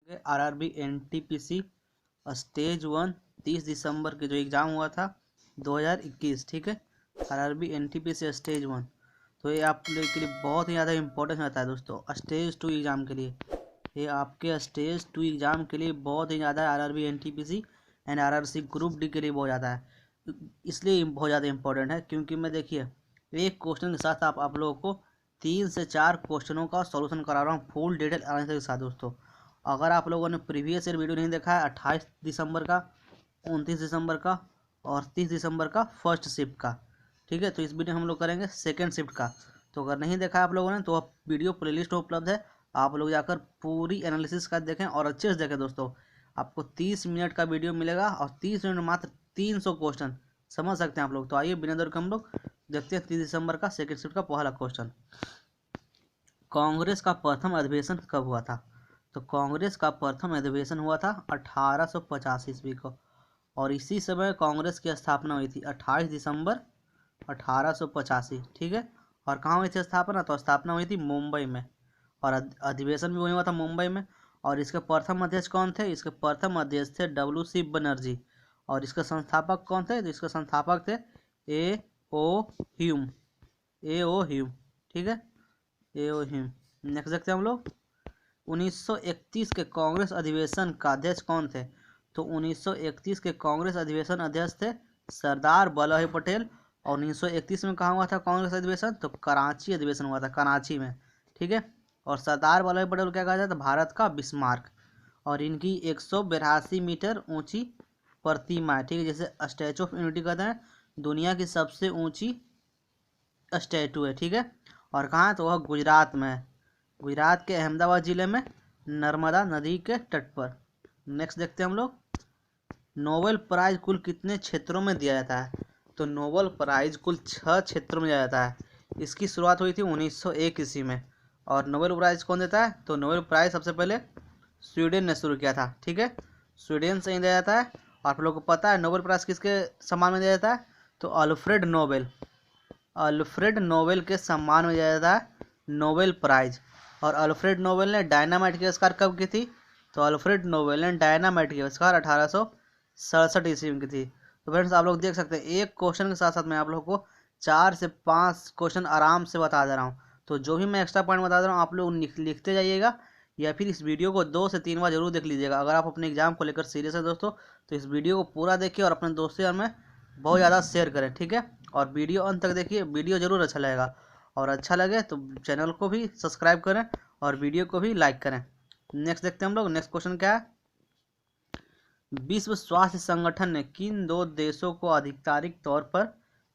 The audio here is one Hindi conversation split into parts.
आरआरबी एनटीपीसी स्टेज 1 30 दिसंबर के जो एग्ज़ाम हुआ था 2021, ठीक है। आरआरबी एनटीपीसी स्टेज 1, तो ये आप लोग के लिए बहुत ही ज़्यादा इंपॉर्टेंट रहता है दोस्तों। स्टेज 2 एग्ज़ाम के लिए, ये आपके स्टेज 2 एग्ज़ाम के लिए बहुत ही ज़्यादा RRB NTPC and RRC group D के लिए बहुत ज़्यादा है। इसलिए बहुत ज़्यादा इंपॉर्टेंट है क्योंकि मैं देखिए एक क्वेश्चन के साथ आप लोगों को 3 से 4 क्वेश्चनों का सॉल्यूशन करा रहा हूँ फुल डिटेल आंसर के साथ दोस्तों। अगर आप लोगों ने प्रीवियस ईयर वीडियो नहीं देखा है 28 दिसंबर का, 29 दिसंबर का और 30 दिसंबर का फर्स्ट शिफ्ट का, ठीक है, तो इस वीडियो हम लोग करेंगे सेकेंड शिफ्ट का। तो अगर नहीं देखा आप लोगों ने तो आप वीडियो प्लेलिस्ट में उपलब्ध है, आप लोग जाकर पूरी एनालिसिस का देखें और अच्छे से देखें दोस्तों। आपको 30 मिनट का वीडियो मिलेगा और 30 मिनट में मात्र 300 क्वेश्चन समझ सकते हैं आप लोग। तो आइए बिना देर के हम लोग देखते हैं 30 दिसंबर का सेकेंड शिफ्ट का पहला क्वेश्चन। कांग्रेस का प्रथम अधिवेशन कब हुआ था? तो कांग्रेस का प्रथम अधिवेशन हुआ था 1885 ईस्वी को, और इसी समय कांग्रेस की स्थापना हुई थी 28 दिसंबर 1885, ठीक है। और कहाँ हुई थी स्थापना? तो स्थापना हुई थी मुंबई में, और अधिवेशन भी वही हुआ था मुंबई में। और इसके प्रथम अध्यक्ष कौन थे? इसके प्रथम अध्यक्ष थे डब्ल्यू.सी. बनर्जी। और इसके संस्थापक कौन थे? तो इसके संस्थापक थे ए ओ ह्यूम, ठीक है, ए ओ ह्यूम। नेक्स्ट देखते हैं हम लोग 1931 के कांग्रेस अधिवेशन का अध्यक्ष कौन थे? तो 1931 के कांग्रेस अधिवेशन अध्यक्ष थे सरदार वल्लभ भाई पटेल। और 1931 में कहाँ हुआ था कांग्रेस अधिवेशन? तो कराची अधिवेशन हुआ था, कराची में, ठीक है। और सरदार वल्लभ भाई पटेल क्या कहा जाता है? भारत का बिस्मार्क। और इनकी 182 मीटर ऊंची प्रतिमा है, ठीक है, जैसे स्टैचू ऑफ यूनिटी कहते हैं, दुनिया की सबसे ऊंची स्टैचू है, ठीक है। और कहाँ? तो वह गुजरात में है, गुजरात के अहमदाबाद जिले में नर्मदा नदी के तट पर। नेक्स्ट देखते हैं हम लोग नोबेल प्राइज कुल कितने क्षेत्रों में दिया जाता है? तो नोबेल प्राइज कुल 6 क्षेत्रों में दिया जाता है। इसकी शुरुआत हुई थी 1901 ईस्वी में। और नोबेल प्राइज कौन देता है? तो नोबेल प्राइज सबसे पहले स्वीडन ने शुरू किया था, ठीक है, स्वीडन से ही दिया जाता है। और आप लोगों को पता है नोबेल प्राइज किसके सम्मान में दिया जाता है? तो अल्फ्रेड नोबेल के सम्मान में दिया जाता है नोबेल प्राइज। और अल्फ्रेड नोबेल ने डायनामाइट की आविष्कार कब की थी? तो अल्फ्रेड नोबेल ने डायनामाइट की आविष्कार 1867 ईस्वी में की थी। तो फ्रेंड्स आप लोग देख सकते हैं एक क्वेश्चन के साथ साथ मैं आप लोग को 4 से 5 क्वेश्चन आराम से बता दे रहा हूँ। तो जो भी मैं एक्स्ट्रा पॉइंट बता दे रहा हूँ आप लोग लिखते जाइएगा, या फिर इस वीडियो को 2 से 3 बार जरूर देख लीजिएगा। अगर आप अपने एग्जाम को लेकर सीरियस है दोस्तों तो इस वीडियो को पूरा देखिए और अपने दोस्तों में बहुत ज़्यादा शेयर करें, ठीक है। और वीडियो अंत तक देखिए, वीडियो जरूर अच्छा लगेगा, और अच्छा लगे तो चैनल को भी सब्सक्राइब करें और वीडियो को भी लाइक करें। नेक्स्ट देखते हैं हम लोग, नेक्स्ट क्वेश्चन क्या है? विश्व स्वास्थ्य संगठन ने किन 2 देशों को आधिकारिक तौर पर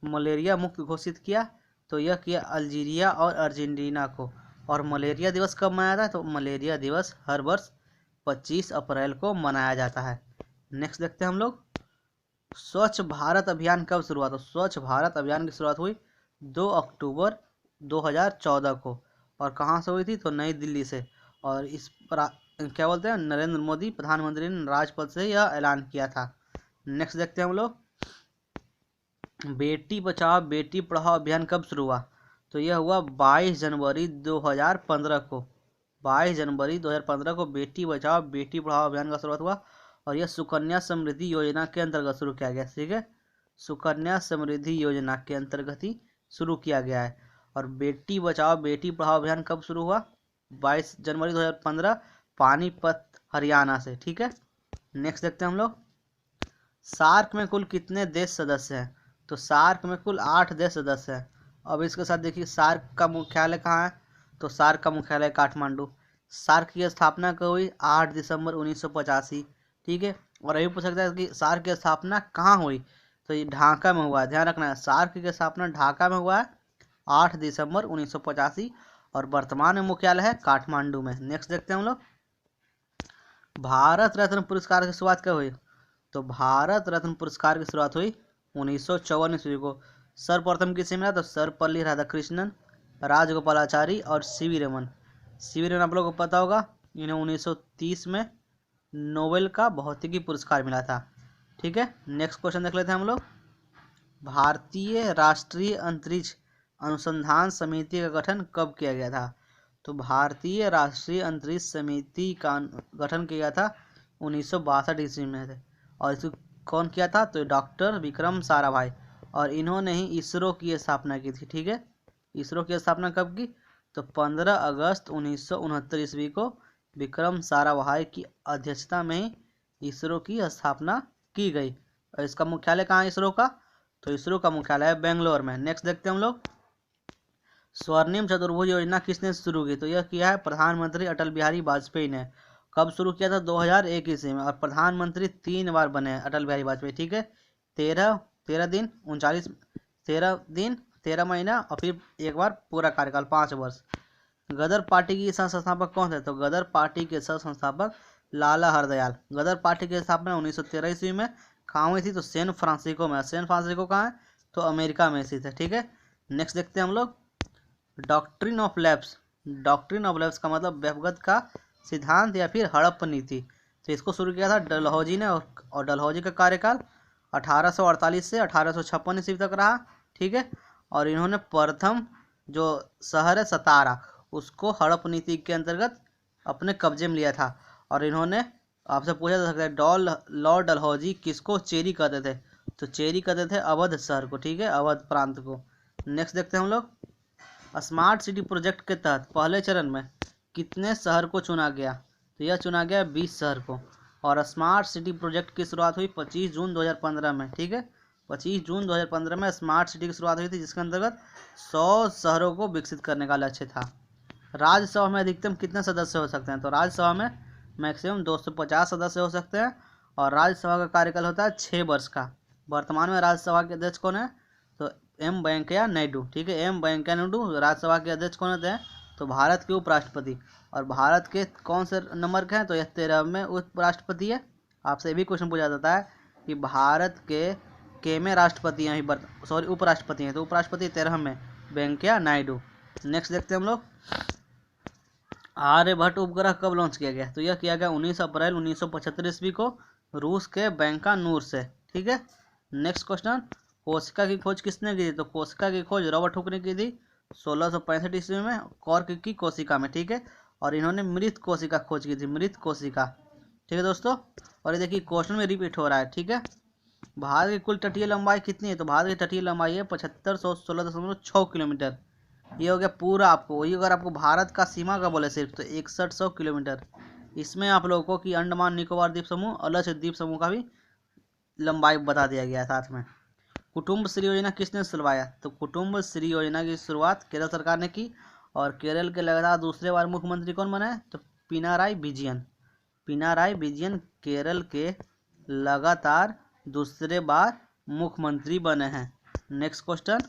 मलेरिया मुक्त घोषित किया? तो यह किया अल्जीरिया और अर्जेंटीना को। और मलेरिया दिवस कब मनाया था? तो मलेरिया दिवस हर वर्ष 25 अप्रैल को मनाया जाता है। नेक्स्ट देखते हैं हम लोग स्वच्छ भारत अभियान कब शुरू हुआ? तो स्वच्छ भारत अभियान की शुरुआत हुई 2 अक्टूबर 2014 को। और कहाँ से हुई थी? तो नई दिल्ली से। और इस पर क्या बोलते हैं, नरेंद्र मोदी प्रधानमंत्री ने राजपथ से यह ऐलान किया था। नेक्स्ट देखते हैं हम लोग बेटी बचाओ बेटी पढ़ाओ अभियान कब शुरू हुआ? तो यह हुआ 22 जनवरी 2015 को। 22 जनवरी 2015 को बेटी बचाओ बेटी पढ़ाओ अभियान का शुरुआत हुआ। और यह सुकन्या समृद्धि योजना के अंतर्गत शुरू किया गया, ठीक है, सुकन्या समृद्धि योजना के अंतर्गत ही शुरू किया गया है। और बेटी बचाओ बेटी पढ़ाओ अभियान कब शुरू हुआ? 22 जनवरी 2015 पानीपत हरियाणा से, ठीक है। नेक्स्ट देखते हैं हम लोग सार्क में कुल कितने देश सदस्य हैं? तो सार्क में कुल 8 देश सदस्य हैं। अब इसके साथ देखिए सार्क का मुख्यालय कहाँ है? तो सार्क का मुख्यालय काठमांडू। सार्क की स्थापना कब हुई? 8 दिसंबर 1985, ठीक है। और अभी पूछ सकता है कि सार्क की स्थापना कहाँ हुई? तो ये ढाका में हुआ है, ध्यान रखना है, सार्क की स्थापना ढाका में हुआ है 8 दिसंबर 1985, और वर्तमान में मुख्यालय है काठमांडू में। नेक्स्ट देखते हैं हम लोग भारत रत्न पुरस्कार की शुरुआत कब हुई? तो भारत रत्न पुरस्कार की शुरुआत हुई 1954 ईस्वी को। सर्वप्रथम किसे मिला? तो सर्वपल्ली राधाकृष्णन, राजगोपालाचारी और सीवी रमन। सीवी रमन आप लोगों को पता होगा, इन्हें 1930 में नोबेल का भौतिकी पुरस्कार मिला था, ठीक है। नेक्स्ट क्वेश्चन देख लेते हैं हम लोग भारतीय राष्ट्रीय अंतरिक्ष अनुसंधान समिति का गठन कब किया गया था? तो भारतीय राष्ट्रीय अंतरिक्ष समिति का गठन किया था 1962 ईस्वी में थे। और इसको कौन किया था? तो डॉक्टर विक्रम साराभाई, और इन्होंने ही इसरो की स्थापना की थी। ठीक है, इसरो की स्थापना कब की? तो 15 अगस्त 1969 ईस्वी को विक्रम साराभाई की अध्यक्षता में ही इसरो की स्थापना की गई। और इसका मुख्यालय कहाँ है इसरो का? तो इसरो का मुख्यालय है बेंगलोर में। नेक्स्ट देखते हैं हम लोग, स्वर्णिम चतुर्भुज योजना किसने शुरू की? तो यह किया है प्रधानमंत्री अटल बिहारी वाजपेयी ने। कब शुरू किया था? 2001 ईस्वी में। और प्रधानमंत्री 3 बार बने हैं अटल बिहारी वाजपेयी। ठीक है, 13 दिन 39 13 महीना और फिर एक बार पूरा कार्यकाल 5 वर्ष। गदर पार्टी की संस्थापक कौन थे? तो गदर पार्टी के संस्थापक लाला हरदयाल। गदर पार्टी की स्थापना 1913 ईस्वी में कहाँ हुई थी? तो सैन फ्रांसिस्को में। सैन फ्रांसिस्को कहाँ है? तो अमेरिका में स्थित है। ठीक है, नेक्स्ट देखते हैं हम लोग, doctrine of lapse. Doctrine of lapse का मतलब व्यवगत का सिद्धांत या फिर हड़प्पा नीति। तो इसको शुरू किया था डलहौजी ने, और डलहौजी का कार्यकाल 1848 से 1856 ईस्वी तक रहा। ठीक है, और इन्होंने प्रथम जो शहर है सतारा, उसको हड़प्पा नीति के अंतर्गत अपने कब्जे में लिया था। और इन्होंने, आपसे पूछा जा सकता है, लॉर्ड डलहौजी किसको चेरी कहते थे? तो चेरी कहते थे अवध शहर को। ठीक है, अवध प्रांत को। नेक्स्ट देखते हैं हम लोग, स्मार्ट सिटी प्रोजेक्ट के तहत पहले चरण में कितने शहर को चुना गया? तो यह चुना गया 20 शहर को। और स्मार्ट सिटी प्रोजेक्ट की शुरुआत हुई 25 जून 2015 में। ठीक है, 25 जून 2015 में स्मार्ट सिटी की शुरुआत हुई थी, जिसके अंतर्गत 100 शहरों को विकसित करने का लक्ष्य था। राज्यसभा में अधिकतम कितने सदस्य हो सकते हैं? तो राज्यसभा में मैक्सिमम 250 सदस्य हो सकते हैं। और राज्यसभा का कार्यकाल होता है 6 वर्ष का। वर्तमान में राज्यसभा के अध्यक्ष कौन है? तो एम वेंकैया नायडू। ठीक है, एम वेंकैया नायडू राज्यसभा के अध्यक्ष कौन होते हैं? तो भारत के उपराष्ट्रपति। और भारत के कौन से नंबर के हैं? तो यह 13वें उपराष्ट्रपति है। आपसे ये भी क्वेश्चन पूछा जाता है कि भारत के में राष्ट्रपति हैं, उपराष्ट्रपति हैं। तो उपराष्ट्रपति 13 में वेंकैया नायडू। नेक्स्ट देखते हैं हम लोग, आर्यभट्ट उपग्रह कब लॉन्च किया गया? तो यह किया गया 19 अप्रैल 1975 ईस्वी को रूस के बैंकानूर से। ठीक है, नेक्स्ट क्वेश्चन, कोशिका की खोज किसने की थी? तो कोशिका की खोज रॉबर्ट हुक ने की थी 1665 ईस्वी में कॉर्क की कोशिका में। ठीक है, और इन्होंने मृत कोशिका खोज की थी, मृत कोशिका। ठीक है दोस्तों, और ये देखिए क्वेश्चन में रिपीट हो रहा है। ठीक है, भारत की कुल तटीय लंबाई कितनी है? तो भारत की तटीय लंबाई है 7516.6 किलोमीटर। ये हो गया पूरा आपको। वही अगर आपको भारत का सीमा का बोले सिर्फ, तो 6100 किलोमीटर। इसमें आप लोगों की अंडमान निकोबार द्वीप समूह और लक्षद्वीप समूह का भी लंबाई बता दिया गया है साथ में। कुटुंब श्री योजना किसने शुरवाया? तो कुटुंब श्री योजना की शुरुआत केरल सरकार ने की। और केरल के लगातार दूसरे बार मुख्यमंत्री कौन बने? तो पिनाराई विजयन। पिनाराई विजयन केरल के लगातार दूसरे बार मुख्यमंत्री बने हैं। नेक्स्ट क्वेश्चन,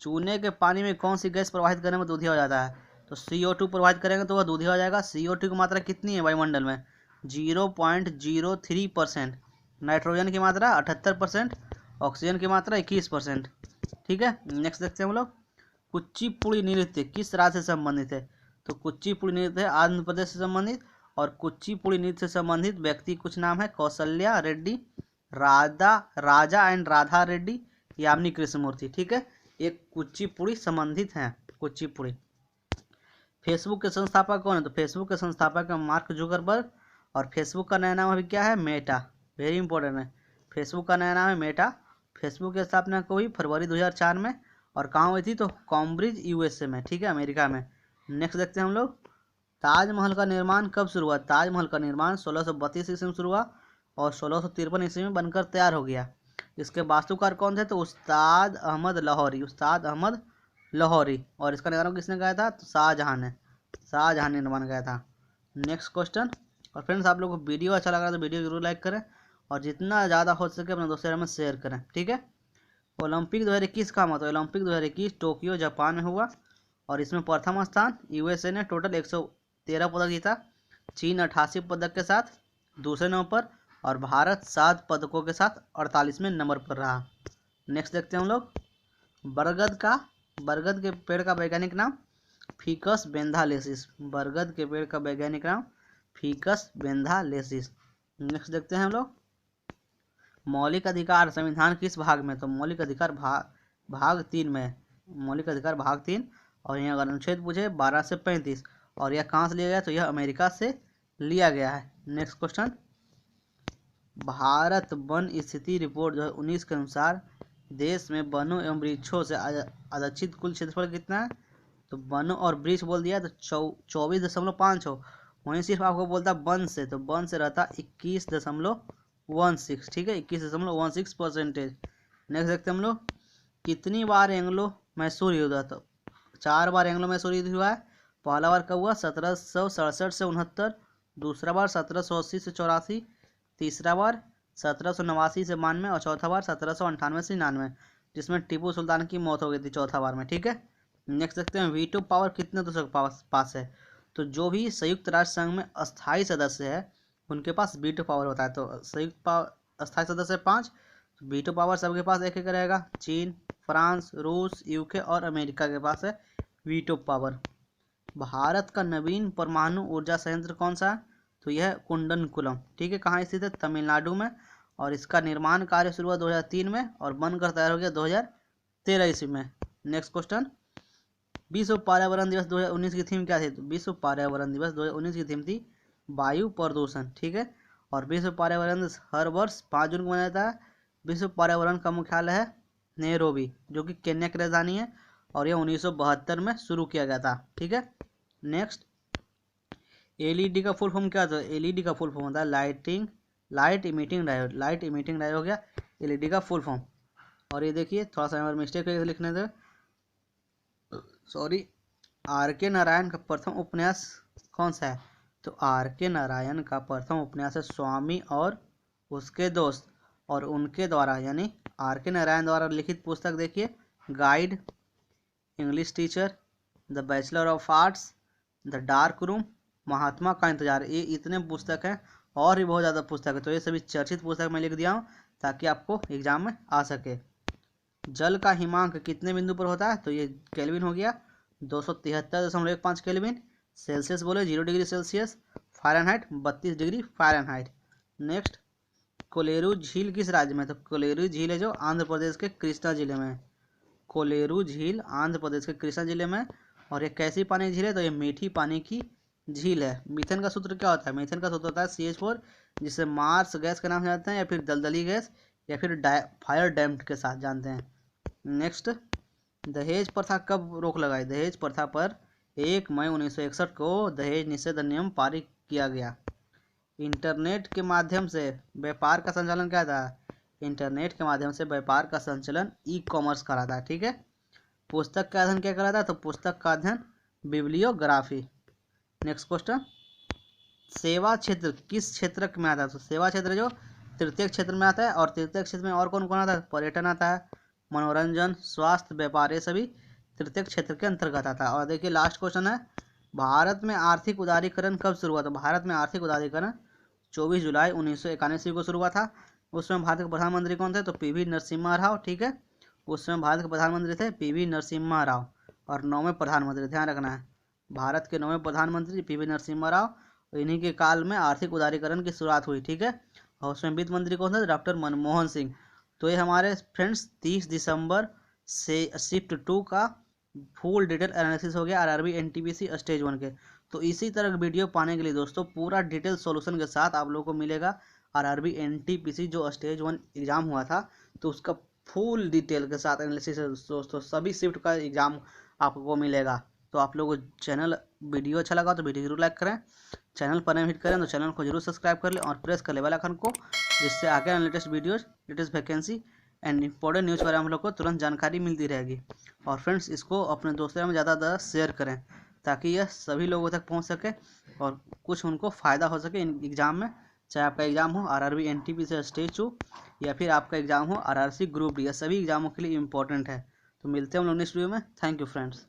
चूने के पानी में कौन सी गैस प्रवाहित करने में दूधिया हो जाता है? तो CO2 प्रवाहित करेंगे तो वह दूधिया हो जाएगा। CO2 की मात्रा कितनी है वायुमंडल में? 0.03%। नाइट्रोजन की मात्रा 78%। ऑक्सीजन की मात्रा 21%। ठीक है, नेक्स्ट देखते हैं हम लोग, कुचिपुड़ी नृत्य किस राज्य से संबंधित है? तो कुचिपुड़ी नृत्य है आंध्र प्रदेश से संबंधित। और कुचिपुड़ी नृत्य से संबंधित व्यक्ति कुछ नाम है, कौशल्या रेड्डी, राजा एंड राधा रेड्डी, यामिनी कृष्णमूर्ति। ठीक है, एक कुचिपुड़ी संबंधित हैं, कुचिपुड़ी। फेसबुक के संस्थापक कौन है? तो फेसबुक के संस्थापक है मार्क जुकरबर्ग। और फेसबुक का नया नाम अभी क्या है? मेटा। वेरी इंपॉर्टेंट है, फेसबुक का नया नाम है मेटा। फेसबुक की स्थापना को हुई फरवरी 2004 में। और कहाँ हुई थी? तो कैम्ब्रिज USA में। ठीक है, अमेरिका में। नेक्स्ट देखते हैं हम लोग, ताजमहल का निर्माण कब शुरू हुआ? ताजमहल का निर्माण 1632 ईस्वी में शुरू हुआ और 1653 ईस्वी में बनकर तैयार हो गया। इसके वास्तुकार कौन थे? तो उस्ताद अहमद लाहौरी। उस्ताद अहमद लाहौरी। और इसका निर्माण किसने किया था? तो शाहजहां ने। शाहजहां ने निर्माण किया था। नेक्स्ट क्वेश्चन, और फ्रेंड्स आप लोग को वीडियो अच्छा लग रहा है तो वीडियो जरूर लाइक करें और जितना ज़्यादा हो सके अपने दोस्तों में शेयर करें। ठीक है, ओलंपिक 2021 का मतलब, ओलंपिक 2021 टोक्यो जापान में हुआ। और इसमें प्रथम स्थान USA ने टोटल 113 पदक जीता। चीन 88 पदक के साथ दूसरे नंबर पर। और भारत 7 पदकों के साथ 48वें नंबर पर रहा। नेक्स्ट देखते हैं हम लोग, बरगद के पेड़ का वैज्ञानिक नाम फिकस बेंथालेसिस। बरगद के पेड़ का वैज्ञानिक नाम फिकस बेंथालेसिस। नेक्स्ट देखते हैं हम लोग, मौलिक अधिकार संविधान किस भाग में? तो मौलिक अधिकार भाग 3 में। मौलिक अधिकार भाग 3। और यहाँ अगर अनुच्छेद पूछे 12 से 35 और यह कहाँ से लिया गया, तो यह अमेरिका से लिया गया है। नेक्स्ट क्वेश्चन, भारत वन स्थिति रिपोर्ट 2019 के अनुसार देश में वनों एवं वृक्षों से आरक्षित कुल क्षेत्रफल कितना है, तो वनों और वृक्ष बोल दिया तो 24.5 हो। वहीं सिर्फ आपको बोलता वन से, तो वन से रहता 21.16, ठीक है, 21.16%। नेक्स्ट देखते हम लोग, कितनी बार एंग्लो मैसूर युद्ध हुआ, तो 4 बार एंग्लो मैसूर युद्ध हुआ है। पहला बार कब हुआ, 1767 से 69, दूसरा बार 1780 से 84, तीसरा बार 1789 से 92 और चौथा बार 1798 से 99, जिसमें टीपू सुल्तान की मौत हो गई थी चौथा बार में, ठीक है। नेक्स्ट देखते हैं, वीटो पावर कितने देशों के पास है, तो जो भी संयुक्त राष्ट्र संघ में अस्थायी सदस्य है उनके पास वीटो पावर होता है। तो संयुक्त अस्थायी सदस्य 5, वीटो पावर सबके पास एक एक रहेगा। चीन, फ्रांस, रूस, यूके और अमेरिका के पास है वीटो पावर। भारत का नवीन परमाणु ऊर्जा संयंत्र कौन सा है, तो यह कुंडनकुलम, ठीक है। कहाँ स्थित है, तमिलनाडु में, और इसका निर्माण कार्य शुरू हुआ 2003 में और बनकर तैयार हो गया 2013 ईस्वी में। नेक्स्ट क्वेश्चन, विश्व पर्यावरण दिवस 2019 की थीम क्या थी, तो विश्व पर्यावरण दिवस 2019 की थीम थी वायु प्रदूषण, ठीक है। और विश्व पर्यावरण दिवस हर वर्ष 5 जून को मनाया जाता है। विश्व पर्यावरण का मुख्यालय है नैरोबी, जो कि केन्या की राजधानी है, और यह 1972 में शुरू किया गया था, ठीक है। नेक्स्ट, एलईडी का फुल फॉर्म क्या था, एलईडी का फुल फॉर्म होता है light emitting diode, light emitting diode हो गया एलईडी का फुल फॉर्म। और ये देखिए थोड़ा सा मिस्टेक है लिखने से, सॉरी। आर के नारायण का प्रथम उपन्यास कौन सा है, तो आर के नारायण का प्रथम उपन्यास है स्वामी और उसके दोस्त, और उनके द्वारा यानी आर के नारायण द्वारा लिखित पुस्तक देखिए, guide, English teacher, the bachelor of arts, the dark room, महात्मा का इंतजार, ये इतने पुस्तक हैं, और भी बहुत ज़्यादा पुस्तक है। तो ये सभी चर्चित पुस्तक मैं लिख दिया हूँ ताकि आपको एग्जाम में आ सके। जल का हिमांक कितने बिंदु पर होता है, तो ये केल्विन हो गया 273.15 केल्विन, सेल्सियस बोले 0 degree Celsius, Fahrenheit 32 degree Fahrenheit. Next, Kolleru झील किस राज्य में, तो कोलेरू झील है जो आंध्र प्रदेश के कृष्णा जिले में, कोलेरू झील आंध्र प्रदेश के कृष्णा जिले में। और ये कैसी पानी की झील है, तो ये मीठी पानी की झील है। मीथेन का सूत्र क्या होता है, मीथेन का सूत्र होता है CH4, जिसे मार्स गैस के नाम से जानते हैं, या फिर दलदली गैस, या फिर फायर डैम्प के साथ जानते हैं। नेक्स्ट, दहेज प्रथा कब रोक लगाई, दहेज प्रथा पर 1 मई 1961 को दहेज निषेध अधिनियम पारित किया गया। इंटरनेट के माध्यम से व्यापार का संचालन क्या था, इंटरनेट के माध्यम से व्यापार का संचालन ई कॉमर्स कराता है, ठीक है। पुस्तक का अध्ययन क्या कराता है, तो पुस्तक का अध्ययन बिब्लियोग्राफी। नेक्स्ट क्वेश्चन, सेवा क्षेत्र किस क्षेत्र में आता है, तो सेवा क्षेत्र जो तृतीय क्षेत्र में आता है, और तृतीय क्षेत्र में और कौन कौन आता है, पर्यटन आता है, मनोरंजन, स्वास्थ्य, व्यापार, ये सभी तृतीय क्षेत्र के अंतर्गत आता है। और देखिए लास्ट क्वेश्चन है, भारत में आर्थिक उदारीकरण कब शुरू हुआ, तो भारत में आर्थिक उदारीकरण 24 जुलाई 1991 को शुरू हुआ था। उस समय भारत के प्रधानमंत्री कौन थे, तो PV नरसिम्हा राव, ठीक है। उस समय भारत के प्रधानमंत्री थे PV नरसिम्हा राव, और 9वें प्रधानमंत्री, ध्यान रखना है, भारत के 9वें प्रधानमंत्री PV नरसिम्हा राव, इन्हीं के काल में आर्थिक उदारीकरण की शुरुआत हुई, ठीक है। और उसमें वित्त मंत्री कौन थे, डॉक्टर मनमोहन सिंह। तो ये हमारे फ्रेंड्स 30 दिसंबर से शिफ्ट 2 का फुल डिटेल एनालिसिस हो गया RRB NTPC स्टेज 1 के। तो इसी तरह का वीडियो पाने के लिए दोस्तों पूरा डिटेल सॉल्यूशन के साथ आप लोगों को मिलेगा RRB NTPC जो स्टेज 1 एग्जाम हुआ था, तो उसका फुल डिटेल के साथ एनालिसिस दोस्तों सभी शिफ्ट का एग्जाम आपको मिलेगा। तो आप लोगों को चैनल वीडियो अच्छा लगा तो वीडियो जरूर लाइक करें, चैनल पर हिट करें तो चैनल को जरूर सब्सक्राइब कर लें, और प्रेस कर ले बेल आइकन को, जिससे आगे latest videos, latest vacancy and important news पर हम लोग को तुरंत जानकारी मिलती रहेगी। और फ्रेंड्स इसको अपने दोस्तों में ज़्यादा शेयर करें ताकि यह सभी लोगों तक पहुंच सके और कुछ उनको फ़ायदा हो सके इन एग्ज़ाम में, चाहे आपका एग्ज़ाम हो RRB NTPC स्टेज 2 या फिर आपका एग्ज़ाम हो RRC ग्रुप D, सभी एग्ज़ामों के लिए इम्पोर्टेंट है। तो मिलते हैं हम लोग नेक्स्ट वीडियो में। Thank you friends.